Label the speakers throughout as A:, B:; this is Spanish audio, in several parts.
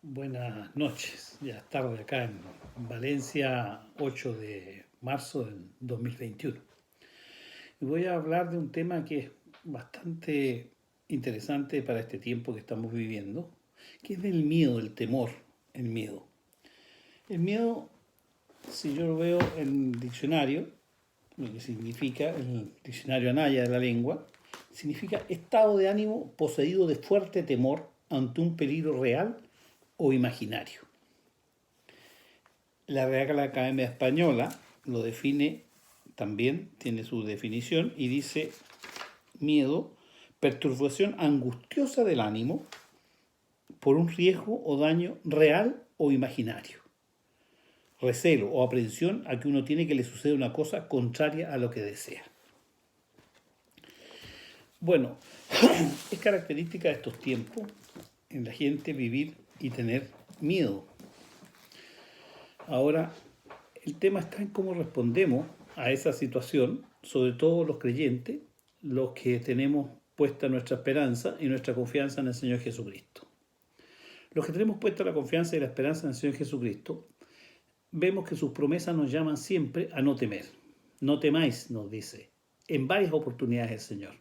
A: Buenas noches, ya es tarde acá en Valencia, 8 de marzo del 2021. Y voy a hablar de un tema que es bastante interesante para este tiempo que estamos viviendo, que es del miedo, el temor, el miedo. El miedo, si yo lo veo en el diccionario, lo que significa, el diccionario Anaya de la lengua, significa estado de ánimo poseído de fuerte temor ante un peligro real o imaginario. La Real Academia Española lo define también, tiene su definición y dice miedo, perturbación angustiosa del ánimo por un riesgo o daño real o imaginario. Recelo o aprensión a que uno tiene que le suceda una cosa contraria a lo que desea. Bueno, es característica de estos tiempos en la gente vivir y tener miedo. Ahora, el tema está en cómo respondemos a esa situación, sobre todo los creyentes, los que tenemos puesta nuestra esperanza y nuestra confianza en el Señor Jesucristo. Los que tenemos puesta la confianza y la esperanza en el Señor Jesucristo, vemos que sus promesas nos llaman siempre a no temer. No temáis, nos dice, en varias oportunidades el Señor.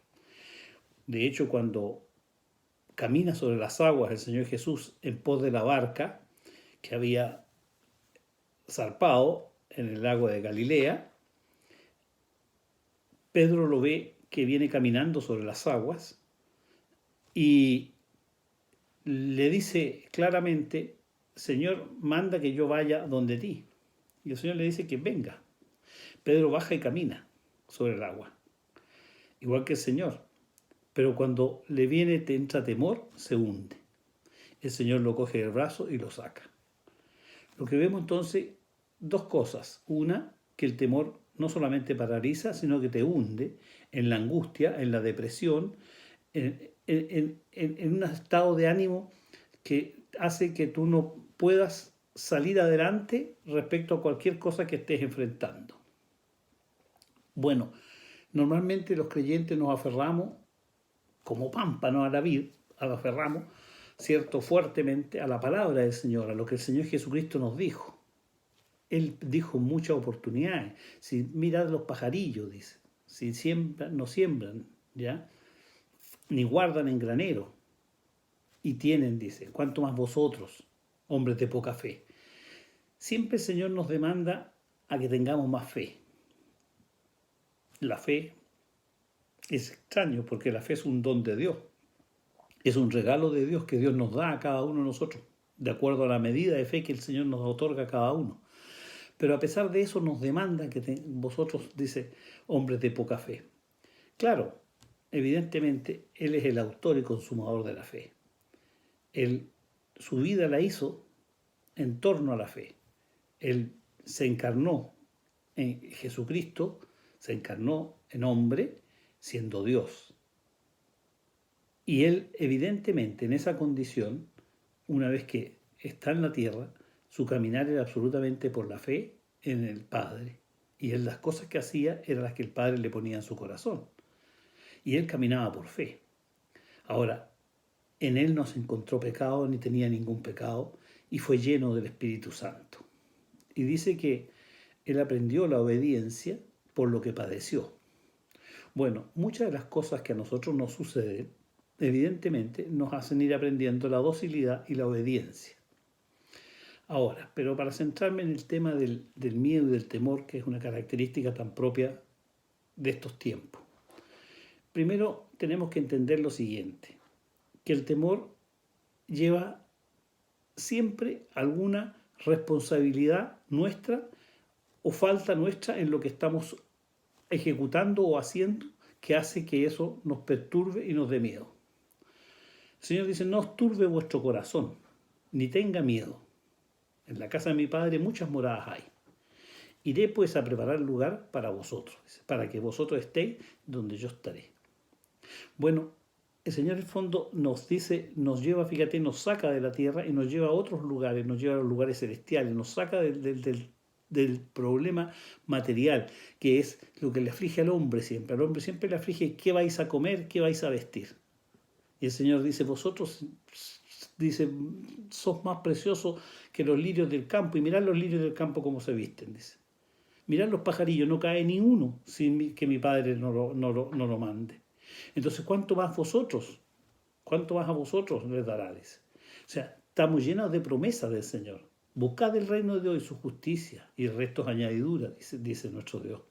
A: De hecho, cuando camina sobre las aguas el Señor Jesús en pos de la barca que había zarpado en el lago de Galilea, Pedro lo ve que viene caminando sobre las aguas y le dice claramente, Señor, manda que yo vaya donde ti. Y el Señor le dice que venga. Pedro baja y camina sobre el agua, igual que el Señor. Pero cuando le viene, te entra temor, se hunde. El Señor lo coge del brazo y lo saca. Lo que vemos entonces, dos cosas. Una, que el temor no solamente paraliza, sino que te hunde en la angustia, en la depresión, en un estado de ánimo que hace que tú no puedas salir adelante respecto a cualquier cosa que estés enfrentando. Bueno, normalmente los creyentes nos aferramos como pámpanos a la vid, aferramos, cierto, fuertemente a la palabra del Señor, a lo que el Señor Jesucristo nos dijo. Él dijo muchas oportunidades. Si mirad los pajarillos, dice, si siembran, no siembran, ¿ya? Ni guardan en granero. Y tienen, dice, cuanto más vosotros, hombres de poca fe. Siempre el Señor nos demanda a que tengamos más fe. La fe es extraño porque la fe es un don de Dios. Es un regalo de Dios que Dios nos da a cada uno de nosotros, de acuerdo a la medida de fe que el Señor nos otorga a cada uno. Pero a pesar de eso nos demanda que vosotros, dice, hombres de poca fe. Claro, evidentemente, Él es el autor y consumador de la fe. Él, su vida la hizo en torno a la fe. Él se encarnó en Jesucristo, se encarnó en hombre, siendo Dios. Y Él, evidentemente, en esa condición, una vez que está en la tierra, su caminar era absolutamente por la fe en el Padre. Y él, las cosas que hacía eran las que el Padre le ponía en su corazón. Y él caminaba por fe. Ahora, en él no se encontró pecado ni tenía ningún pecado y fue lleno del Espíritu Santo. Y dice que él aprendió la obediencia por lo que padeció. Bueno, muchas de las cosas que a nosotros nos suceden, evidentemente, nos hacen ir aprendiendo la docilidad y la obediencia. Ahora, pero para centrarme en el tema del miedo y del temor, que es una característica tan propia de estos tiempos. Primero tenemos que entender lo siguiente, que el temor lleva siempre alguna responsabilidad nuestra o falta nuestra en lo que estamos ejecutando o haciendo que hace que eso nos perturbe y nos dé miedo. El Señor dice, no os turbe vuestro corazón, ni tenga miedo. En la casa de mi Padre muchas moradas hay. Iré pues a preparar lugar para vosotros, para que vosotros estéis donde yo estaré. Bueno, el Señor en el fondo nos dice, nos lleva, fíjate, nos saca de la tierra y nos lleva a otros lugares, nos lleva a los lugares celestiales, nos saca del problema material, que es lo que le aflige al hombre siempre. Al hombre siempre le aflige qué vais a comer, qué vais a vestir. Y el Señor dice, vosotros dice, sos más precioso que los lirios del campo, y mirad los lirios del campo cómo se visten, dice. Mirad los pajarillos, no cae ni uno sin que mi Padre no lo mande. Entonces, ¿cuánto más a vosotros les dará? Dice. O sea, estamos llenos de promesas del Señor. Buscad el reino de Dios y su justicia, y el resto es añadidura, dice nuestro Dios.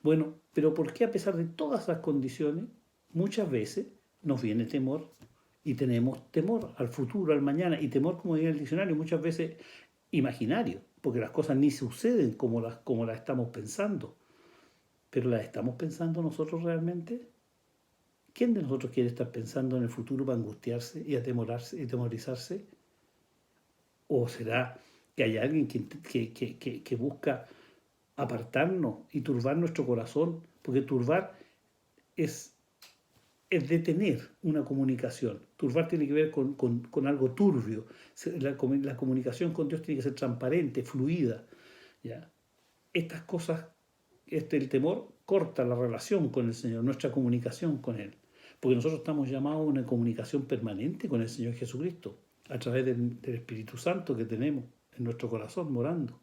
A: Bueno, pero ¿por qué a pesar de todas las condiciones, muchas veces nos viene temor y tenemos temor al futuro, al mañana, y temor, como dice el diccionario, muchas veces imaginario, porque las cosas ni suceden como las estamos pensando, pero las estamos pensando nosotros realmente? ¿Quién de nosotros quiere estar pensando en el futuro para angustiarse y atemorizarse? ¿O será que hay alguien que busca apartarnos y turbar nuestro corazón? Porque turbar es detener una comunicación. Turbar tiene que ver con algo turbio. La comunicación con Dios tiene que ser transparente, fluida. ¿Ya? Estas cosas, el temor corta la relación con el Señor, nuestra comunicación con Él. Porque nosotros estamos llamados a una comunicación permanente con el Señor Jesucristo, a través del Espíritu Santo que tenemos en nuestro corazón morando.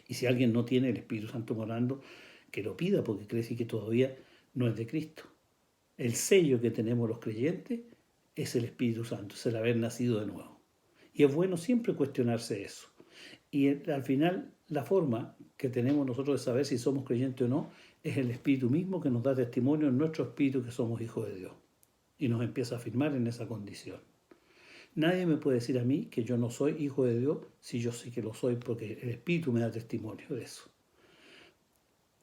A: Y si alguien no tiene el Espíritu Santo morando, que lo pida, porque cree que todavía no es de Cristo. El sello que tenemos los creyentes es el Espíritu Santo, es el haber nacido de nuevo. Y es bueno siempre cuestionarse eso. Y al final, la forma que tenemos nosotros de saber si somos creyentes o no es el Espíritu mismo que nos da testimonio en nuestro espíritu que somos hijos de Dios. Y nos empieza a afirmar en esa condición. Nadie me puede decir a mí que yo no soy hijo de Dios si yo sé que lo soy, porque el Espíritu me da testimonio de eso.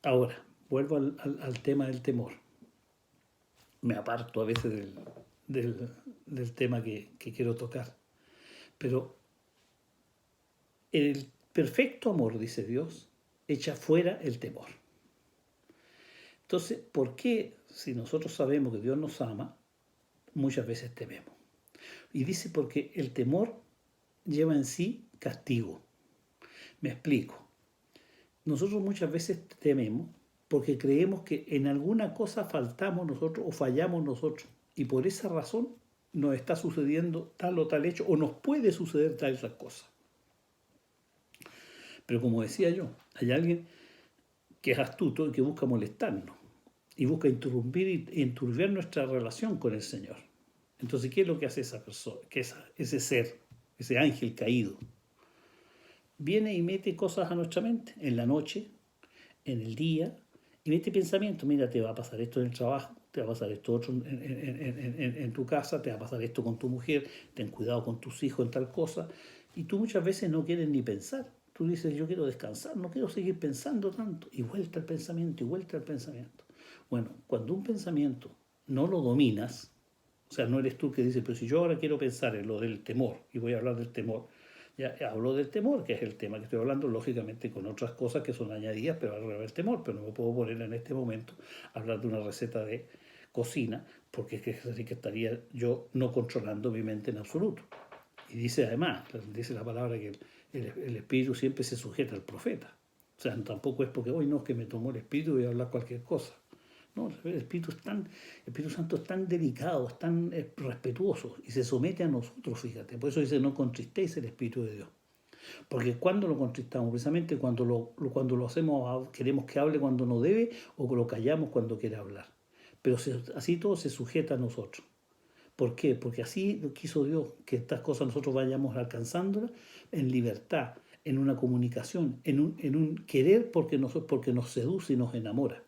A: Ahora, vuelvo al tema del temor. Me aparto a veces del tema que quiero tocar. Pero el perfecto amor, dice Dios, echa fuera el temor. Entonces, ¿por qué, si nosotros sabemos que Dios nos ama, muchas veces tememos? Y dice porque el temor lleva en sí castigo. Me explico. Nosotros muchas veces tememos porque creemos que en alguna cosa faltamos nosotros o fallamos nosotros. Y por esa razón nos está sucediendo tal o tal hecho, o nos puede suceder tal o tal cosa. Pero como decía yo, hay alguien que es astuto y que busca molestarnos y busca interrumpir y enturbiar nuestra relación con el Señor. Entonces, ¿qué es lo que hace esa persona? Ese ser, ese ángel caído? Viene y mete cosas a nuestra mente, en la noche, en el día, y mete pensamientos. Mira, te va a pasar esto en el trabajo, te va a pasar esto otro en tu casa, te va a pasar esto con tu mujer, ten cuidado con tus hijos en tal cosa. Y tú muchas veces no quieres ni pensar. Tú dices, yo quiero descansar, no quiero seguir pensando tanto. Y vuelta al pensamiento, y vuelta al pensamiento. Bueno, cuando un pensamiento no lo dominas, o sea, no eres tú que dices, pero si yo ahora quiero pensar en lo del temor, y voy a hablar del temor, ya hablo del temor, que es el tema que estoy hablando, lógicamente con otras cosas que son añadidas, pero alrededor del temor, pero no me puedo poner en este momento a hablar de una receta de cocina, porque es que así que estaría yo no controlando mi mente en absoluto. Y dice además, dice la palabra que el espíritu siempre se sujeta al profeta. O sea, tampoco es porque hoy no es que me tomó el espíritu y voy a hablar cualquier cosa. No, el Espíritu Santo es tan delicado, es tan respetuoso y se somete a nosotros, fíjate. Por eso dice, no contristéis el Espíritu de Dios. Porque cuando lo contristamos, precisamente cuando lo hacemos, queremos que hable cuando no debe o lo callamos cuando quiere hablar. Pero así todo se sujeta a nosotros. ¿Por qué? Porque así lo quiso Dios, que estas cosas nosotros vayamos alcanzándolas en libertad, en una comunicación, en un querer porque nos seduce y nos enamora.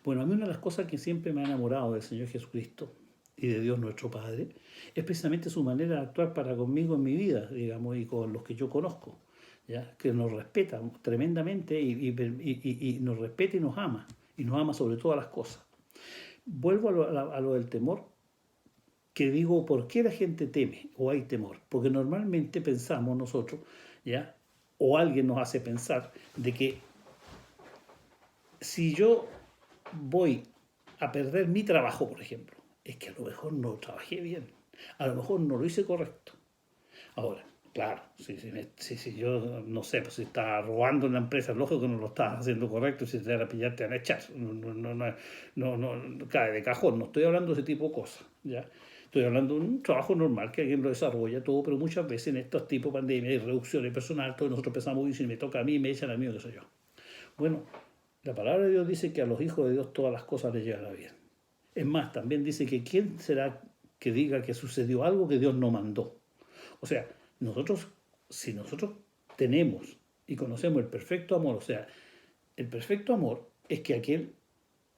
A: Bueno, a mí una de las cosas que siempre me ha enamorado del Señor Jesucristo y de Dios nuestro Padre es precisamente su manera de actuar para conmigo en mi vida, digamos, y con los que yo conozco, ¿ya? Que nos respeta tremendamente y nos respeta y nos ama sobre todas las cosas. Vuelvo a lo del temor, que digo, ¿por qué la gente teme o hay temor? Porque normalmente pensamos nosotros, ¿ya? O alguien nos hace pensar de que si yo voy a perder mi trabajo, por ejemplo, es que a lo mejor no trabajé bien, a lo mejor no lo hice correcto. Ahora, claro, si yo no sé, pues si estás robando en la empresa, lógico que no lo estás haciendo correcto, si te van a pillar, te van a echar. No cae de cajón, no estoy hablando de ese tipo de cosas, ¿ya? Estoy hablando de un trabajo normal que alguien lo desarrolla todo, pero muchas veces en estos tipos de pandemias hay reducciones de personal, todos nosotros pensamos, uy, si me toca a mí, me echan a mí, o qué sé yo. Bueno, la palabra de Dios dice que a los hijos de Dios todas las cosas les llegan a bien. Es más, también dice que quién será que diga que sucedió algo que Dios no mandó. O sea, nosotros, si nosotros tenemos y conocemos el perfecto amor, o sea, el perfecto amor es que aquel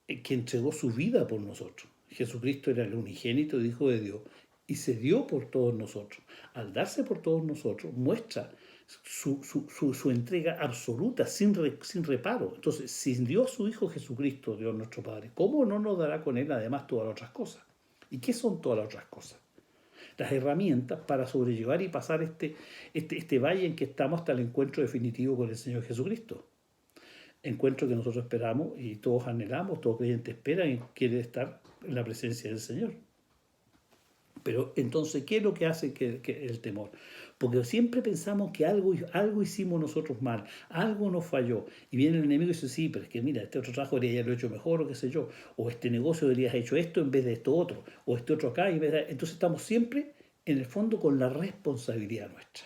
A: que entregó su vida por nosotros. Jesucristo era el unigénito Hijo de Dios y se dio por todos nosotros. Al darse por todos nosotros, muestra su entrega absoluta, sin reparo. Entonces, si dio a su Hijo Jesucristo, Dios nuestro Padre, ¿cómo no nos dará con Él además todas las otras cosas? ¿Y qué son todas las otras cosas? Las herramientas para sobrellevar y pasar este valle en que estamos hasta el encuentro definitivo con el Señor Jesucristo. Encuentro que nosotros esperamos y todos anhelamos, todo creyente espera y quiere estar en la presencia del Señor. Pero entonces, ¿qué es lo que hace que el temor? Porque siempre pensamos que algo hicimos nosotros mal, algo nos falló. Y viene el enemigo y dice, sí, pero es que mira, este otro trabajo debería haberlo hecho mejor o qué sé yo. O este negocio deberías haber hecho esto en vez de esto otro. O este otro acá. Entonces estamos siempre, en el fondo, con la responsabilidad nuestra.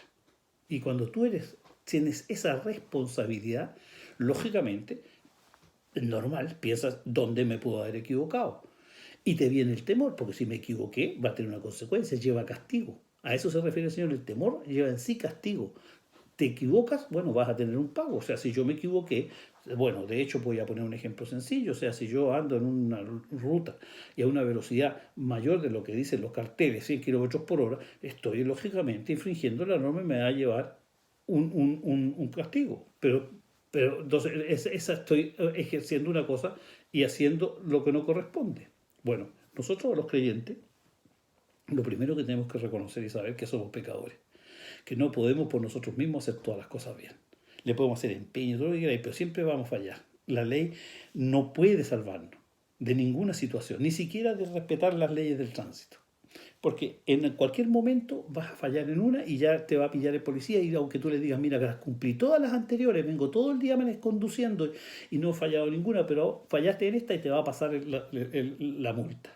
A: Y cuando tienes esa responsabilidad, lógicamente, es normal, piensas, ¿dónde me puedo haber equivocado? Y te viene el temor, porque si me equivoqué, va a tener una consecuencia, lleva castigo. A eso se refiere el Señor, el temor lleva en sí castigo. Te equivocas, bueno, vas a tener un pago. O sea, si yo me equivoqué, bueno, de hecho voy a poner un ejemplo sencillo. O sea, si yo ando en una ruta y a una velocidad mayor de lo que dicen los carteles, 100 kilómetros por hora, estoy lógicamente infringiendo la norma y me va a llevar un castigo. Pero entonces esa estoy ejerciendo una cosa y haciendo lo que no corresponde. Bueno, nosotros los creyentes, lo primero que tenemos que reconocer y saber que somos pecadores, que no podemos por nosotros mismos hacer todas las cosas bien. Le podemos hacer empeño, todo lo que queráis, pero siempre vamos a fallar. La ley no puede salvarnos de ninguna situación, ni siquiera de respetar las leyes del tránsito. Porque en cualquier momento vas a fallar en una y ya te va a pillar el policía y aunque tú le digas, mira, que las cumplí todas las anteriores, vengo todo el día conduciendo y no he fallado ninguna, pero fallaste en esta y te va a pasar la multa.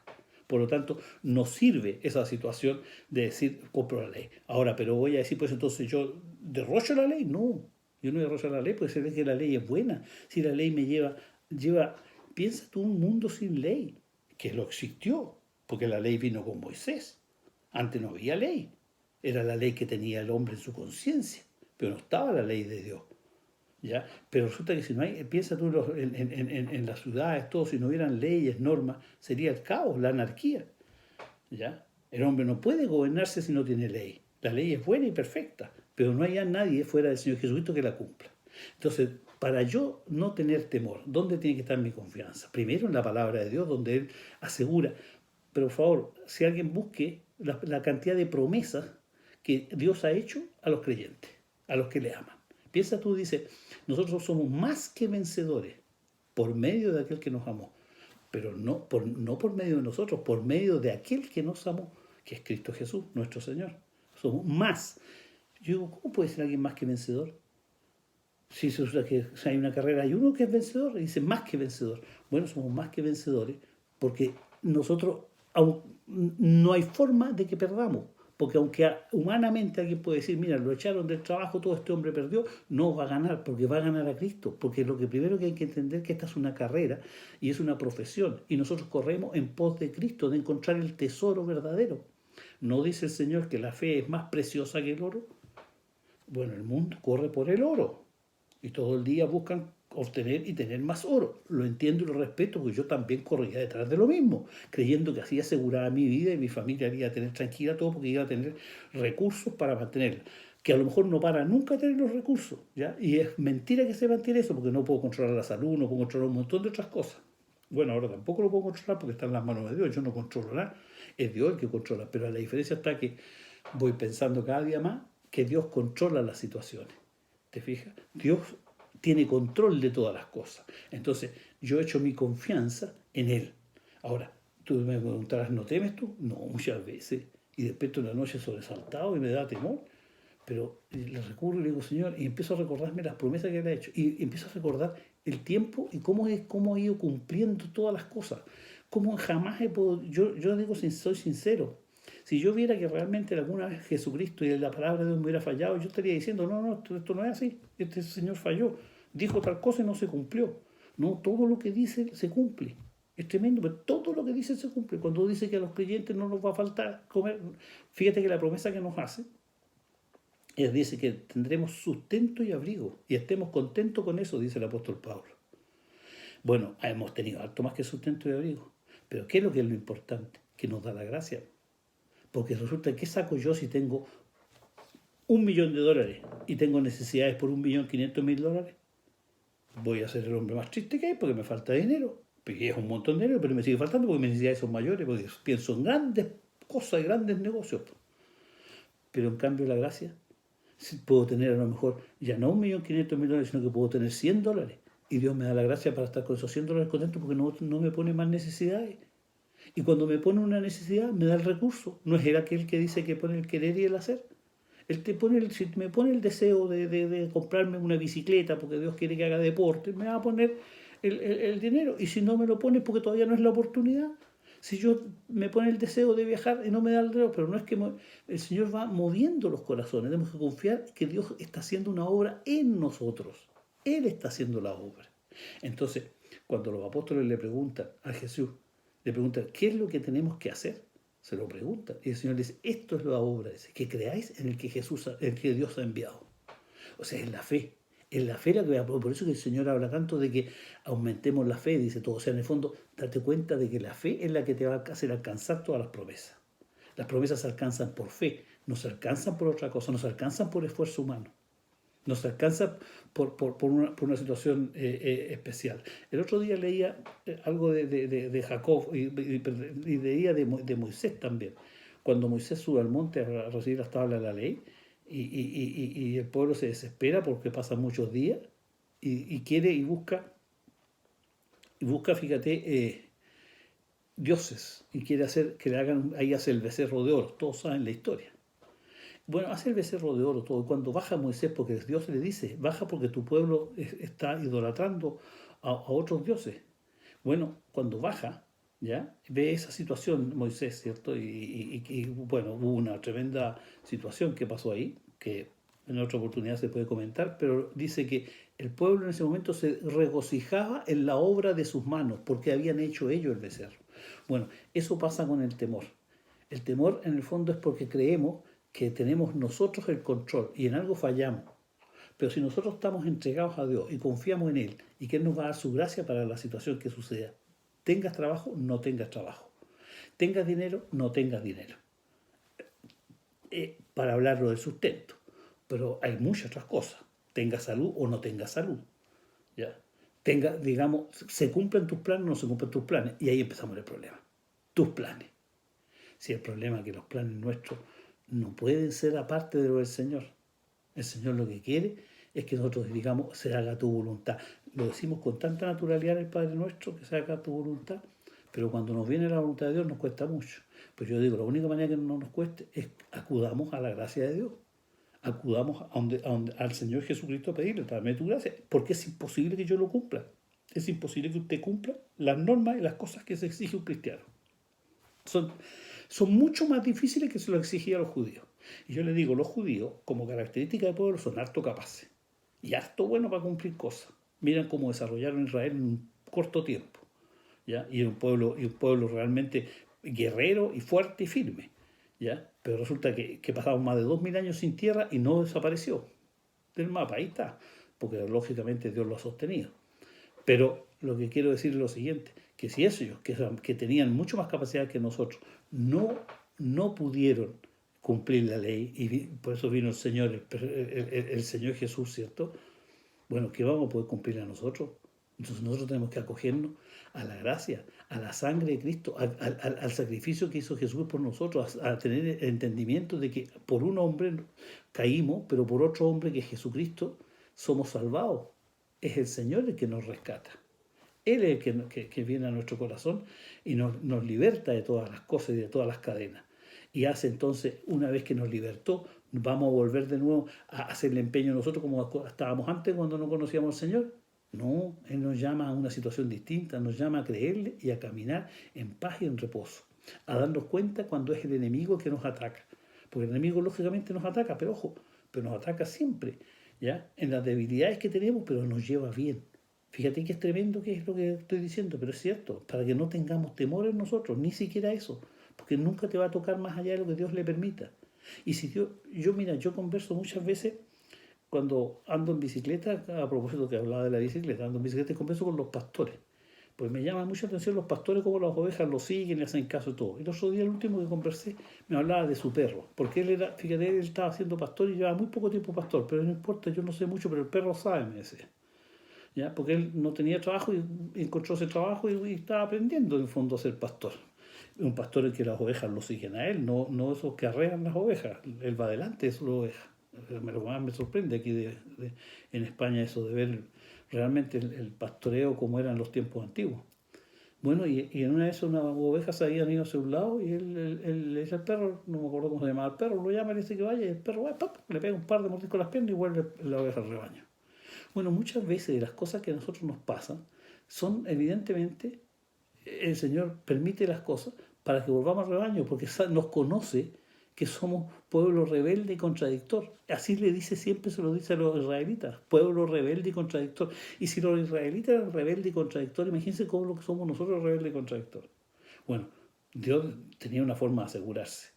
A: Por lo tanto, no sirve esa situación de decir, compro la ley. Ahora, pero voy a decir, pues entonces yo derrocho la ley. No, yo no derrocho la ley, pues es que la ley es buena. Si la ley me lleva, piensa tú un mundo sin ley, que lo existió, porque la ley vino con Moisés. Antes no había ley. Era la ley que tenía el hombre en su conciencia, pero no estaba la ley de Dios. ¿Ya? Pero resulta que si no hay, piensa tú en las ciudades, todo, si no hubieran leyes, normas, sería el caos, la anarquía. ¿Ya? El hombre no puede gobernarse si no tiene ley. La ley es buena y perfecta, pero no hay nadie fuera del Señor Jesucristo que la cumpla. Entonces, para yo no tener temor, ¿dónde tiene que estar mi confianza? Primero en la palabra de Dios, donde Él asegura. Pero por favor, si alguien busque la cantidad de promesas que Dios ha hecho a los creyentes, a los que le aman. Piensa tú, dice, nosotros somos más que vencedores por medio de aquel que nos amó, pero no por medio de nosotros, por medio de aquel que nos amó, que es Cristo Jesús, nuestro Señor. Somos más. Yo digo, ¿cómo puede ser alguien más que vencedor? Si hay una carrera, hay uno que es vencedor, y dice más que vencedor. Bueno, somos más que vencedores porque nosotros no hay forma de que perdamos. Porque aunque humanamente alguien puede decir, mira, lo echaron del trabajo, todo este hombre perdió, no va a ganar, porque va a ganar a Cristo. Porque lo que primero que hay que entender es que esta es una carrera y es una profesión. Y nosotros corremos en pos de Cristo, de encontrar el tesoro verdadero. ¿No dice el Señor que la fe es más preciosa que el oro? Bueno, el mundo corre por el oro. Y todo el día buscan obtener y tener más oro. Lo entiendo y lo respeto porque yo también corría detrás de lo mismo, creyendo que así aseguraba mi vida y mi familia iba a tener tranquila todo porque iba a tener recursos para mantenerla. Que a lo mejor no para nunca tener los recursos, ¿ya? Y es mentira que se mantiene eso porque no puedo controlar la salud, no puedo controlar un montón de otras cosas. Bueno, ahora tampoco lo puedo controlar porque está en las manos de Dios, yo no controlo nada, es Dios el que controla, pero la diferencia está que voy pensando cada día más que Dios controla las situaciones. ¿Te fijas? Dios tiene control de todas las cosas. Entonces, yo he hecho mi confianza en Él. Ahora, tú me preguntarás, ¿no temes tú? No, muchas veces. Y despierto en la noche sobresaltado y me da temor. Pero le recurro y le digo, Señor, y empiezo a recordarme las promesas que Él ha hecho. Y empiezo a recordar el tiempo y cómo he ido cumpliendo todas las cosas. Cómo jamás he podido... Yo digo, soy sincero, Si yo viera que realmente alguna vez Jesucristo y la palabra de Dios me hubiera fallado, yo estaría diciendo, no, no, esto no es así, este Señor falló, dijo tal cosa y no se cumplió. No, todo lo que dice se cumple. Es tremendo, pero todo lo que dice se cumple. Cuando dice que a los creyentes no nos va a faltar comer, fíjate que la promesa que nos hace, él dice que tendremos sustento y abrigo, y estemos contentos con eso, dice el apóstol Pablo. Bueno, hemos tenido harto más que sustento y abrigo, pero ¿qué es lo que es lo importante? Que nos da la gracia. Porque resulta que saco yo si tengo $1.000.000 y tengo necesidades por $1.500.000. Voy a ser el hombre más triste que hay porque me falta dinero. Porque es un montón de dinero, pero me sigue faltando porque mis necesidades son mayores, porque pienso en grandes cosas, grandes negocios. Pero en cambio la gracia, puedo tener a lo mejor ya no $1.500.000, sino que puedo tener $100. Y Dios me da la gracia para estar con esos $100 contento porque no me pone más necesidades. Y cuando me pone una necesidad, me da el recurso. No es él aquel que dice que pone el querer y el hacer. Él te pone si me pone el deseo de comprarme una bicicleta porque Dios quiere que haga deporte, me va a poner el dinero. Y si no me lo pone es porque todavía no es la oportunidad. Si yo me pone el deseo de viajar y no me da el dinero, pero no es que el Señor va moviendo los corazones. Tenemos que confiar que Dios está haciendo una obra en nosotros. Él está haciendo la obra. Entonces, cuando los apóstoles le preguntan a Jesús, le preguntan, ¿qué es lo que tenemos que hacer? Se lo pregunta. Y el Señor le dice, esto es la obra, dice, que creáis en el que en que Dios ha enviado. O sea, es la fe. Es la fe la que por eso que el Señor habla tanto de que aumentemos la fe, dice todo. O sea, en el fondo, date cuenta de que la fe es la que te va a hacer alcanzar todas las promesas. Las promesas se alcanzan por fe, no se alcanzan por otra cosa, no se alcanzan por esfuerzo humano. No se alcanza por una situación especial. El otro día leía algo de Jacob y leía de Moisés también. Cuando Moisés sube al monte a recibir las tablas de la ley y el pueblo se desespera porque pasan muchos días y quiere y busca, fíjate, dioses y quiere hacer que le hagan, ahí hace el becerro de oro. Todos saben la historia. Bueno, hace el becerro de oro todo. Cuando baja Moisés, porque Dios le dice, baja porque tu pueblo está idolatrando a otros dioses. Bueno, cuando baja, ¿ya? Ve esa situación Moisés, ¿cierto? Bueno, hubo una tremenda situación que pasó ahí, que en otra oportunidad se puede comentar, pero dice que el pueblo en ese momento se regocijaba en la obra de sus manos, porque habían hecho ellos el becerro. Bueno, eso pasa con el temor. El temor en el fondo es porque creemos que tenemos nosotros el control y en algo fallamos. Pero si nosotros estamos entregados a Dios y confiamos en Él y que Él nos va a dar su gracia para la situación que suceda, tengas trabajo, no tengas trabajo, tengas dinero, no tengas dinero, para hablarlo del sustento. Pero hay muchas otras cosas, tengas salud o no tengas salud. ¿Ya? Digamos, se cumplen tus planes o no se cumplen tus planes, y ahí empezamos el problema. Tus planes. Si el problema es que los planes nuestros no pueden ser aparte de lo del Señor. El Señor lo que quiere es que nosotros digamos, se haga tu voluntad. Lo decimos con tanta naturalidad en el Padre Nuestro, que se haga tu voluntad, pero cuando nos viene la voluntad de Dios nos cuesta mucho. Pues yo digo, la única manera que no nos cueste es acudamos a la gracia de Dios. Acudamos al Señor Jesucristo a pedirle, dame tu gracia, porque es imposible que yo lo cumpla. Es imposible que usted cumpla las normas y las cosas que se exige un cristiano. Son mucho más difíciles que se lo exigía a los judíos. Y yo le digo, los judíos, como característica de pueblo, son harto capaces y harto buenos para cumplir cosas. Miren cómo desarrollaron Israel en un corto tiempo. ¿Ya? Y un pueblo realmente guerrero y fuerte y firme. ¿Ya? Pero resulta que pasaron más de 2000 años sin tierra y no desapareció del mapa. Ahí está, porque lógicamente Dios lo ha sostenido. Pero lo que quiero decir es lo siguiente, que si ellos, que tenían mucho más capacidad que nosotros, no pudieron cumplir la ley, y por eso vino el Señor, el Señor Jesús, ¿cierto? Bueno, ¿qué vamos a poder cumplir a nosotros? Entonces nosotros tenemos que acogernos a la gracia, a la sangre de Cristo, al sacrificio que hizo Jesús por nosotros, a tener el entendimiento de que por un hombre caímos, pero por otro hombre que es Jesucristo, somos salvados. Es el Señor el que nos rescata. Él es el que viene a nuestro corazón y nos liberta de todas las cosas y de todas las cadenas. Y hace entonces, una vez que nos libertó, vamos a volver de nuevo a hacerle empeño a nosotros como estábamos antes cuando no conocíamos al Señor. No, Él nos llama a una situación distinta, nos llama a creerle y a caminar en paz y en reposo. a darnos cuenta cuando es el enemigo que nos ataca. Porque el enemigo lógicamente nos ataca, pero ojo, pero nos ataca siempre, ¿ya? En las debilidades que tenemos, pero nos lleva bien. Fíjate que es tremendo que es lo que estoy diciendo, pero es cierto, para que no tengamos temor en nosotros, ni siquiera eso, porque nunca te va a tocar más allá de lo que Dios le permita. Y si Dios, mira, yo converso muchas veces cuando ando en bicicleta, a propósito que hablaba de la bicicleta, ando en bicicleta y converso con los pastores. Pues me llama mucha atención los pastores, como las ovejas lo siguen, le hacen caso y todo. Y el otro día, el último que conversé, me hablaba de su perro. Porque él era, fíjate, él estaba siendo pastor y llevaba muy poco tiempo pastor. Pero no importa, yo no sé mucho, pero el perro sabe, me decía. ¿Ya? Porque él no tenía trabajo y encontró ese trabajo y estaba aprendiendo en el fondo a ser pastor. Un pastor en que las ovejas lo siguen a él, no esos que arrean las ovejas. Él va adelante de su oveja. Lo que más me sorprende aquí en España eso de ver realmente el pastoreo como era en los tiempos antiguos. Bueno, y en una de esas unas ovejas se habían ido hacia un lado y él le dice al perro, no me acuerdo cómo se llamaba el perro, lo llama y le dice que vaya y el perro va, ¡pap! Le pega un par de mordiscos con las piernas y vuelve la oveja al rebaño. Bueno, muchas veces las cosas que a nosotros nos pasan son evidentemente, el Señor permite las cosas para que volvamos al rebaño, porque nos conoce que somos pueblo rebelde y contradictor. Así le dice siempre, se lo dice a los israelitas, pueblo rebelde y contradictor. Y si los israelitas eran rebelde y contradictor, imagínense cómo lo que somos nosotros rebelde y contradictor. Bueno, Dios tenía una forma de asegurarse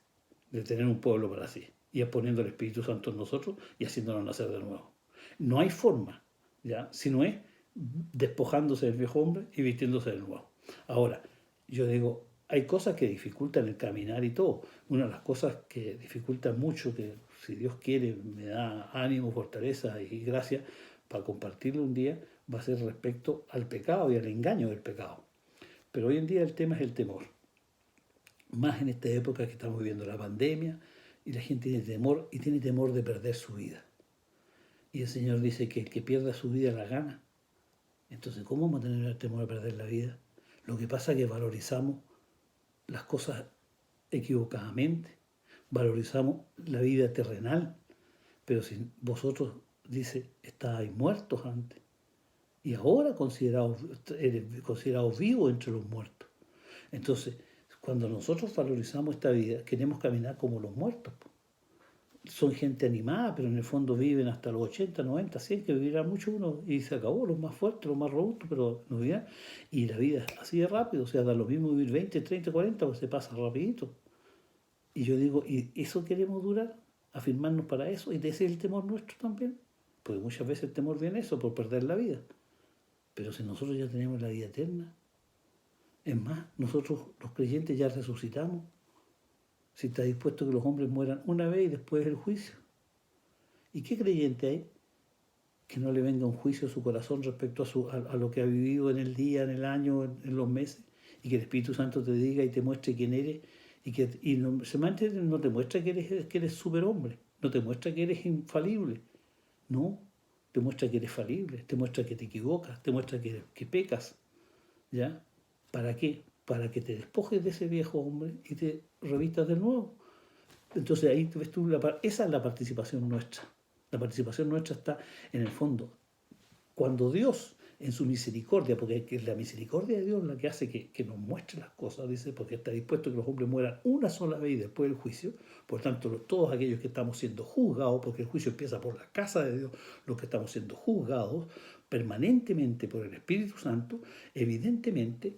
A: de tener un pueblo para sí, y es poniendo el Espíritu Santo en nosotros y haciéndonos nacer de nuevo. No hay forma, ¿ya? Si no es despojándose del viejo hombre y vistiéndose de nuevo. Ahora, yo digo, hay cosas que dificultan el caminar y todo. Una de las cosas que dificultan mucho, que si Dios quiere me da ánimo, fortaleza y gracia para compartirlo un día, va a ser respecto al pecado y al engaño del pecado. Pero hoy en día el tema es el temor. Más en esta época que estamos viviendo la pandemia y la gente tiene temor y tiene temor de perder su vida. Y el Señor dice que el que pierda su vida la gana. Entonces, ¿cómo vamos a tener el temor de perder la vida? Lo que pasa es que valorizamos las cosas equivocadamente, valorizamos la vida terrenal, pero si vosotros, dice, estáis muertos antes y ahora eres considerados vivos entre los muertos. Entonces, cuando nosotros valorizamos esta vida, queremos caminar como los muertos. Son gente animada, pero en el fondo viven hasta los 80, 90, 100, que vivirá mucho uno y se acabó, los más fuertes, los más robustos, pero no vivirán. Y la vida es así de rápido, o sea, da lo mismo vivir 20, 30, 40, pues se pasa rapidito. Y yo digo, ¿y eso queremos durar? ¿Afirmarnos para eso? ¿Y ese es el temor nuestro también? Porque muchas veces el temor viene eso, por perder la vida. Pero si nosotros ya tenemos la vida eterna, es más, nosotros los creyentes ya resucitamos. Si está dispuesto que los hombres mueran una vez y después el juicio. ¿Y qué creyente hay que no le venga un juicio a su corazón respecto a lo que ha vivido en el día, en el año, en los meses? Y que el Espíritu Santo te diga y te muestre quién eres. Y no, no te muestra que eres superhombre, no te muestra que eres infalible. No, te muestra que eres falible, te muestra que te equivocas, te muestra que pecas. ¿Ya? ¿Para qué? Para que te despojes de ese viejo hombre y te revistas de nuevo. Entonces ahí ves tú, esa es la participación nuestra. La participación nuestra está en el fondo. Cuando Dios, en su misericordia, porque es la misericordia de Dios la que hace que nos muestre las cosas, dice, porque está dispuesto que los hombres mueran una sola vez y después del juicio, por tanto, todos aquellos que estamos siendo juzgados, porque el juicio empieza por la casa de Dios, los que estamos siendo juzgados permanentemente por el Espíritu Santo, evidentemente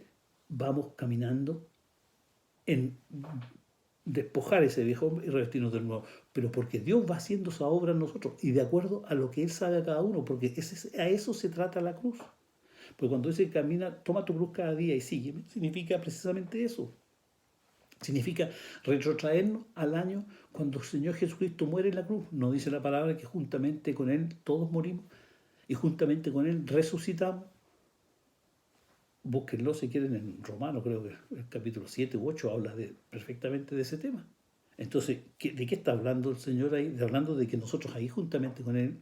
A: vamos caminando en despojar ese viejo hombre y revestirnos del nuevo. Pero porque Dios va haciendo esa obra en nosotros y de acuerdo a lo que Él sabe a cada uno, porque a eso se trata la cruz. Porque cuando dice camina, toma tu cruz cada día y sígueme, significa precisamente eso. Significa retrotraernos al año cuando el Señor Jesucristo muere en la cruz. Nos dice la palabra que juntamente con Él todos morimos y juntamente con Él resucitamos. Búsquenlo si quieren en Romano, creo que el capítulo 7 u 8 habla perfectamente de ese tema. Entonces, ¿de qué está hablando el Señor ahí? Hablando de que nosotros ahí juntamente con Él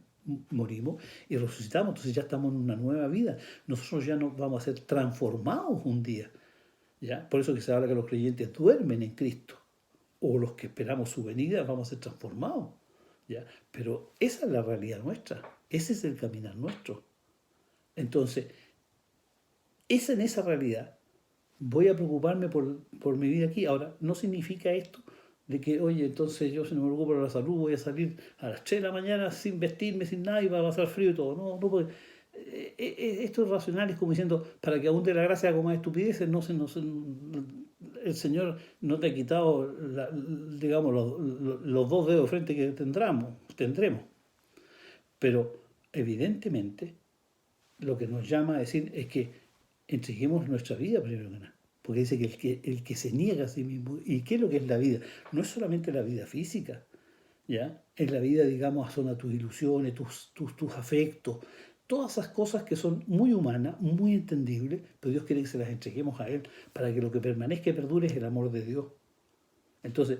A: morimos y resucitamos, entonces ya estamos en una nueva vida. Nosotros ya nos vamos a ser transformados un día. ¿Ya? Por eso que se habla que los creyentes duermen en Cristo, o los que esperamos su venida vamos a ser transformados. ¿Ya? Pero esa es la realidad nuestra, ese es el caminar nuestro. Entonces, es en esa realidad voy a preocuparme por mi vida aquí. Ahora, no significa esto de que, oye, entonces yo si no me preocupo por la salud voy a salir a las 3 de la mañana sin vestirme, sin nada y va a pasar frío y todo. No, no, porque esto es racional, es como diciendo, para que abunde la gracia hago más estupideces, el Señor no te ha quitado, digamos, los dos dedos de frente que tendremos. Pero evidentemente lo que nos llama a decir es que entreguemos nuestra vida primero que nada. Porque dice que el que se niega a sí mismo, ¿y qué es lo que es la vida? No es solamente la vida física, ¿ya? Es la vida, digamos, son a tus ilusiones, tus afectos, todas esas cosas que son muy humanas, muy entendibles, pero Dios quiere que se las entreguemos a Él para que lo que permanezca y perdure es el amor de Dios. Entonces,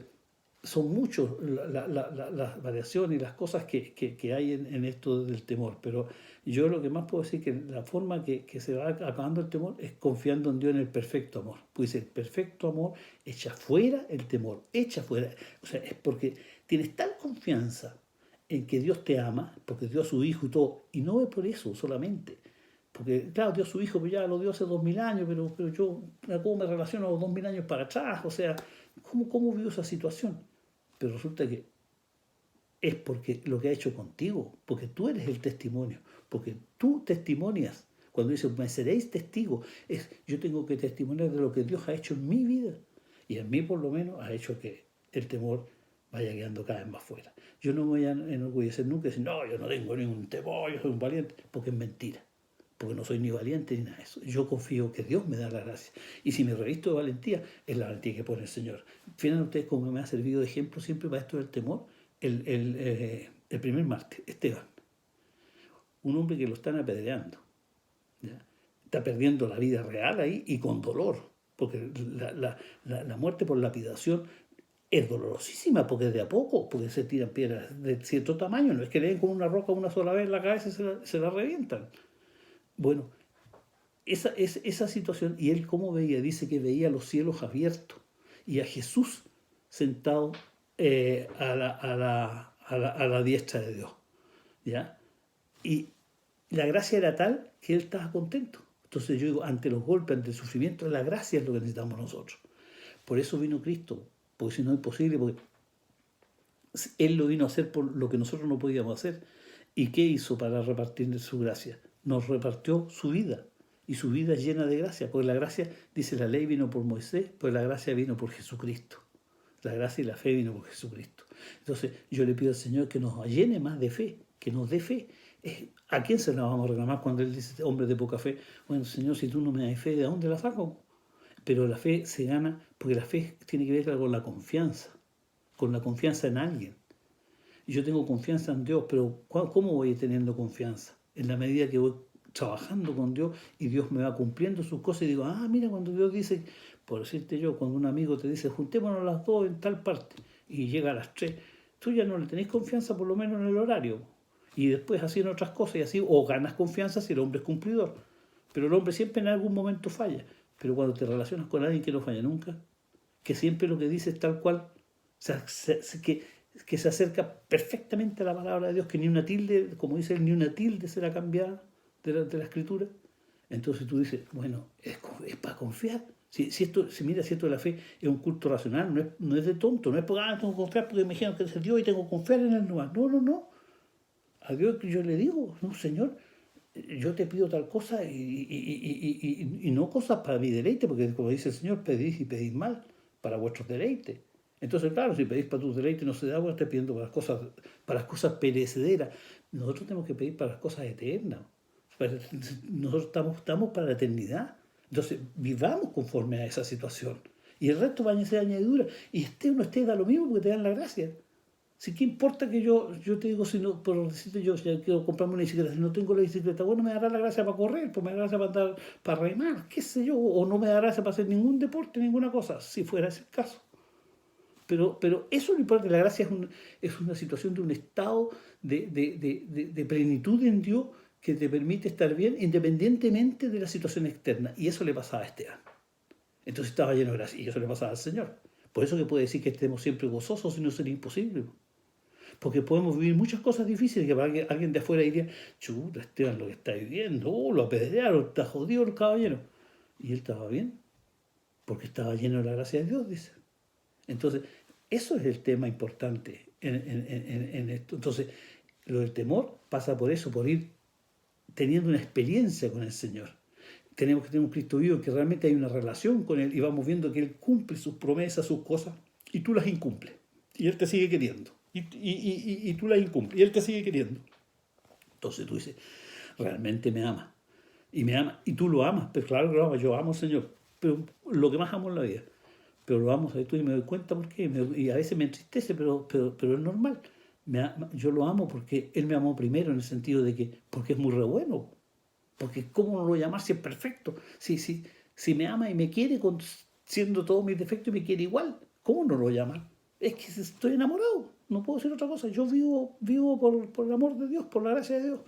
A: son muchos las variaciones y las cosas que hay en esto del temor, pero yo lo que más puedo decir es que la forma que se va acabando el temor es confiando en Dios en el perfecto amor. Pues el perfecto amor echa fuera el temor, echa fuera. O sea, es porque tienes tal confianza en que Dios te ama, porque dio a su Hijo y todo, y no es por eso solamente. Porque, claro, dio a su Hijo, pero ya lo dio hace 2000 años, pero yo, ¿cómo me relaciono a los 2000 años para atrás? O sea, ¿cómo vivo esa situación? Pero resulta que es porque lo que ha hecho contigo, porque tú eres el testimonio, porque tú testimonias. Cuando dice, me seréis testigos, es yo tengo que testimoniar de lo que Dios ha hecho en mi vida. Y en mí por lo menos ha hecho que el temor vaya quedando cada vez más fuera. Yo no me voy a enorgullecer nunca y decir, no, yo no tengo ningún temor, yo soy un valiente, porque es mentira. Porque no soy ni valiente ni nada de eso. Yo confío que Dios me da la gracia. Y si me revisto de valentía, es la valentía que pone el Señor. Fíjense ustedes cómo me ha servido de ejemplo siempre para esto del temor el primer mártir, Esteban, un hombre que lo están apedreando, ¿ya? Está perdiendo la vida real ahí y con dolor, porque la muerte por lapidación es dolorosísima, porque es de a poco, porque se tiran piedras de cierto tamaño, no es que le den con una roca una sola vez en la cabeza y se la revientan. Bueno, esa situación, y él cómo veía, dice que veía los cielos abiertos y a Jesús sentado a la diestra de Dios, ¿ya? Y la gracia era tal que él estaba contento. Entonces yo digo, ante los golpes, ante el sufrimiento, la gracia es lo que necesitamos nosotros. Por eso vino Cristo, porque si no es posible, porque Él lo vino a hacer por lo que nosotros no podíamos hacer. ¿Y qué hizo para repartir su gracia? Nos repartió su vida. Y su vida es llena de gracia, porque la gracia, dice la ley vino por Moisés, pues la gracia vino por Jesucristo. La gracia y la fe vino por Jesucristo. Entonces yo le pido al Señor que nos llene más de fe, que nos dé fe. ¿A quién se la vamos a reclamar cuando Él dice, hombre de poca fe? Bueno, Señor, si tú no me das fe, ¿de dónde la saco? Pero la fe se gana, porque la fe tiene que ver con la confianza en alguien. Yo tengo confianza en Dios, pero ¿cómo voy teniendo confianza? En la medida que voy trabajando con Dios y Dios me va cumpliendo sus cosas y digo, mira, cuando Dios dice, por decirte yo, cuando un amigo te dice, juntémonos las dos en tal parte y llega a las 3, tú ya no le tenés confianza por lo menos en el horario. Y después así en otras cosas y así, o ganas confianza si el hombre es cumplidor. Pero el hombre siempre en algún momento falla. Pero cuando te relacionas con alguien que no falla nunca, que siempre lo que dice es tal cual, o sea, que se acerca perfectamente a la palabra de Dios, que ni una tilde, como dice él, ni una tilde será cambiada de la escritura. Entonces tú dices, bueno, es para confiar. Si esto de la fe es un culto racional, no es de tonto, no es porque tengo que confiar porque me dijeron que es Dios y tengo que confiar en él nomás. No, no, no. A Dios yo le digo, no, Señor, yo te pido tal cosa y no cosas para mi deleite, porque como dice el Señor, pedís y pedís mal para vuestros deleites. Entonces, claro, si pedís para tus deleites no se da, bueno, estás pidiendo para las cosas perecederas. Nosotros tenemos que pedir para las cosas eternas. Nosotros estamos para la eternidad. Entonces, vivamos conforme a esa situación. Y el resto va a ser añadidura. Y esté o no esté, da lo mismo porque te dan la gracia. Si qué importa que yo te digo, si no, por decirte yo, si quiero comprarme una bicicleta, si no tengo la bicicleta, bueno, me dará la gracia para correr, pues me dará la gracia para andar, para remar, qué sé yo, o no me dará gracia para hacer ningún deporte, ninguna cosa, si fuera ese el caso. Pero eso no importa, la gracia es una situación de un estado de plenitud en Dios que te permite estar bien independientemente de la situación externa. Y eso le pasaba a Esteban. Entonces estaba lleno de gracia y eso le pasaba al Señor. Por eso que puede decir que estemos siempre gozosos y no sería imposible. Porque podemos vivir muchas cosas difíciles que para alguien de afuera diría, chuta, Esteban lo que está viviendo, lo apedrearon, está jodido el caballero. Y él estaba bien. porque estaba lleno de la gracia de Dios, dice. Entonces, eso es el tema importante en esto. Entonces, lo del temor pasa por eso, por ir teniendo una experiencia con el Señor. Tenemos que tener un Cristo vivo que realmente hay una relación con Él y vamos viendo que Él cumple sus promesas, sus cosas, y tú las incumples. Y Él te sigue queriendo. Y tú las incumples. Y Él te sigue queriendo. Entonces tú dices, realmente me ama. Y me ama. Y tú lo amas. Pero claro que lo amas. Yo amo al Señor. Pero lo que más amo en la vida. Pero lo amo, ¿sabes tú? Y me doy cuenta por qué. Y a veces me entristece, pero es normal. Yo lo amo porque Él me amó primero en el sentido de que, porque es muy re bueno. Porque ¿cómo no lo llamar si es perfecto? Si me ama y me quiere siendo todos mis defectos y me quiere igual, ¿cómo no lo llaman? Es que estoy enamorado, no puedo decir otra cosa. Yo vivo por el amor de Dios, por la gracia de Dios.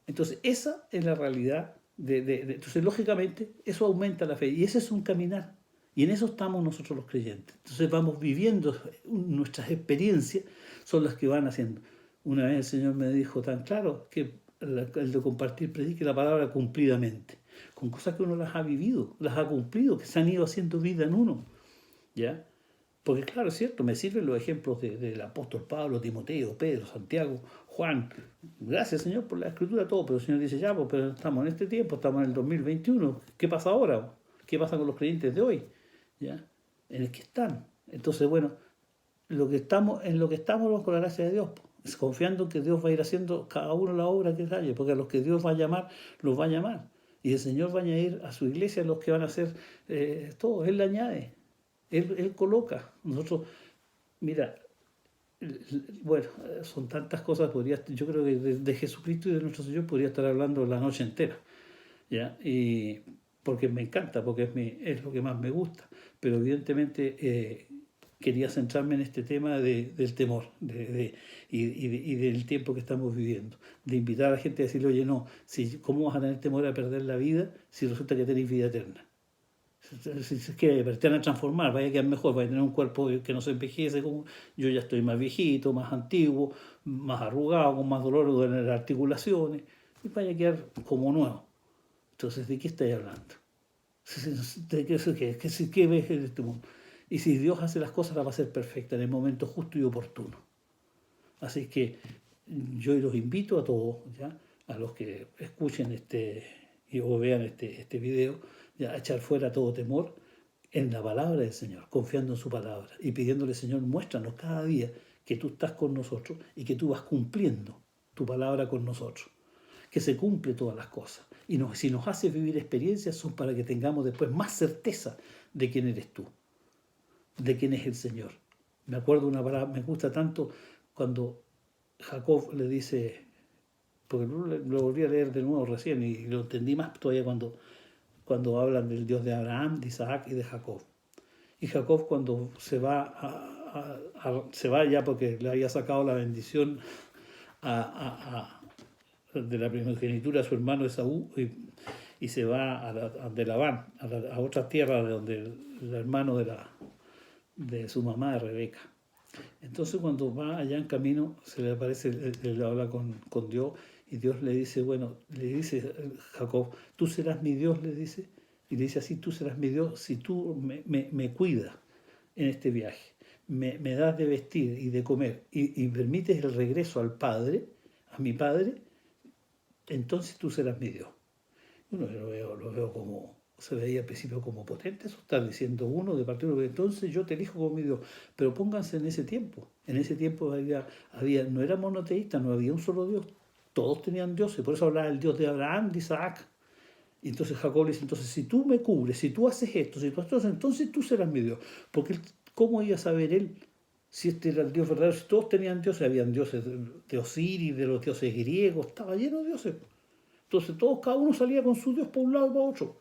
A: Entonces, esa es la realidad. Entonces, lógicamente, eso aumenta la fe. Y ese es un caminar. Y en eso estamos nosotros los creyentes. Entonces, vamos viviendo nuestras experiencias, son las que van haciendo. Una vez el Señor me dijo tan claro que el de compartir, predique la palabra cumplidamente. Con cosas que uno las ha vivido, las ha cumplido, que se han ido haciendo vida en uno. ¿Ya? Porque claro, es cierto, me sirven los ejemplos del apóstol Pablo, Timoteo, Pedro, Santiago, Juan. Gracias, Señor, por la escritura, todo. Pero el Señor dice, ya, pues, pero estamos en este tiempo, estamos en el 2021. ¿Qué pasa ahora? ¿Qué pasa con los creyentes de hoy? ¿Ya? En el que están. Entonces, bueno, en lo que estamos con la gracia de Dios, es confiando en que Dios va a ir haciendo cada uno la obra que haya, porque a los que Dios va a llamar, los va a llamar. Y el Señor va a añadir a su iglesia los que van a hacer todo. Él le añade. Él coloca. Nosotros, mira, bueno, son tantas cosas, yo creo que de Jesucristo y de nuestro Señor podría estar hablando la noche entera, ¿ya? Y porque me encanta, porque es lo que más me gusta, pero evidentemente quería centrarme en este tema del temor y del tiempo que estamos viviendo, de invitar a la gente a decirle, oye, no, ¿cómo vas a tener temor a perder la vida si resulta que tenéis vida eterna? Si es que te van a transformar, vaya a quedar mejor, vaya a tener un cuerpo que no se envejece, como yo ya estoy más viejito, más antiguo, más arrugado, con más dolor en las articulaciones, y vaya a quedar como nuevo. Entonces, ¿de qué estáis hablando? ¿De qué ves en este mundo? Y si Dios hace las cosas, las va a hacer perfectas en el momento justo y oportuno. Así que yo los invito a todos, ¿ya? A los que escuchen o vean este video, ¿ya? A echar fuera todo temor en la palabra del Señor, confiando en su palabra y pidiéndole, Señor, muéstranos cada día que tú estás con nosotros y que tú vas cumpliendo tu palabra con nosotros, que se cumple todas las cosas. Y si nos haces vivir experiencias son para que tengamos después más certeza de quién eres tú, de quién es el Señor. Me acuerdo una palabra, me gusta tanto cuando Jacob le dice, porque lo volví a leer de nuevo recién y lo entendí más todavía cuando hablan del Dios de Abraham, de Isaac y de Jacob. Y Jacob cuando se va ya porque le había sacado la bendición de la primogenitura a su hermano Esaú y se va de Labán, a otra tierra de donde el hermano de su mamá, de Rebeca. Entonces cuando va allá en camino, se le aparece, él habla con Dios y Dios le dice, bueno, le dice Jacob, tú serás mi Dios, le dice, y le dice así, tú serás mi Dios si tú me cuidas en este viaje, me das de vestir y de comer y permites el regreso al Padre, a mi Padre, entonces tú serás mi Dios. Uno lo veo como, se veía al principio como potente, eso está diciendo uno de partido, entonces yo te elijo como mi Dios. Pero pónganse en ese tiempo no era monoteísta, no había un solo Dios, todos tenían dioses, por eso hablaba el Dios de Abraham, de Isaac. Y entonces Jacob le dice, entonces si tú me cubres, si tú haces esto, si tú haces esto, entonces tú serás mi Dios. Porque ¿cómo iba a saber él si este era el Dios verdadero? Si todos tenían dioses, habían dioses de Osiris, de los dioses griegos, estaba lleno de dioses. Entonces todos, cada uno salía con su Dios por un lado y para otro.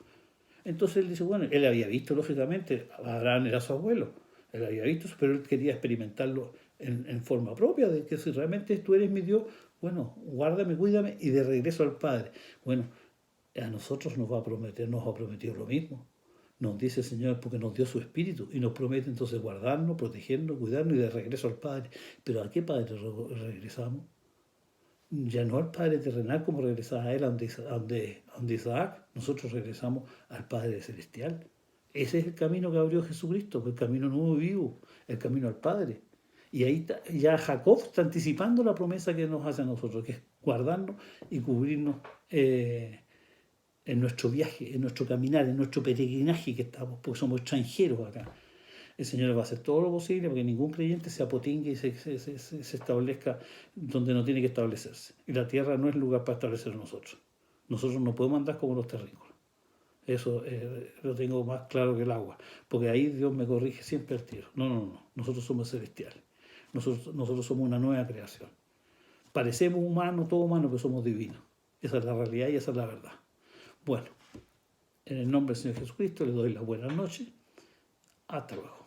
A: Entonces él dice, bueno, él había visto, lógicamente, Abraham era su abuelo, él había visto eso, pero él quería experimentarlo en forma propia, de que si realmente tú eres mi Dios, bueno, guárdame, cuídame, y de regreso al Padre. Bueno, a nosotros nos ha prometido lo mismo. Nos dice el Señor porque nos dio su Espíritu y nos promete entonces guardarnos, protegernos, cuidarnos y de regreso al Padre. Pero ¿a qué Padre regresamos? Ya no al Padre terrenal como regresaba a él, a donde Isaac, nosotros regresamos al Padre celestial. Ese es el camino que abrió Jesucristo, el camino nuevo y vivo, el camino al Padre. Y ahí ya Jacob está anticipando la promesa que nos hace a nosotros, que es guardarnos y cubrirnos en nuestro viaje, en nuestro caminar, en nuestro peregrinaje que estamos, porque somos extranjeros acá. El Señor va a hacer todo lo posible para que ningún creyente se apotingue y se establezca donde no tiene que establecerse. Y la tierra no es lugar para establecer nosotros. Nosotros no podemos andar como los terrícolas. Eso lo tengo más claro que el agua. Porque ahí Dios me corrige siempre al tiro. No, no, no. Nosotros somos celestiales. Nosotros somos una nueva creación. Parecemos humanos, todo humanos, pero somos divinos. Esa es la realidad y esa es la verdad. Bueno, en el nombre del Señor Jesucristo les doy las buenas noches. Hasta luego.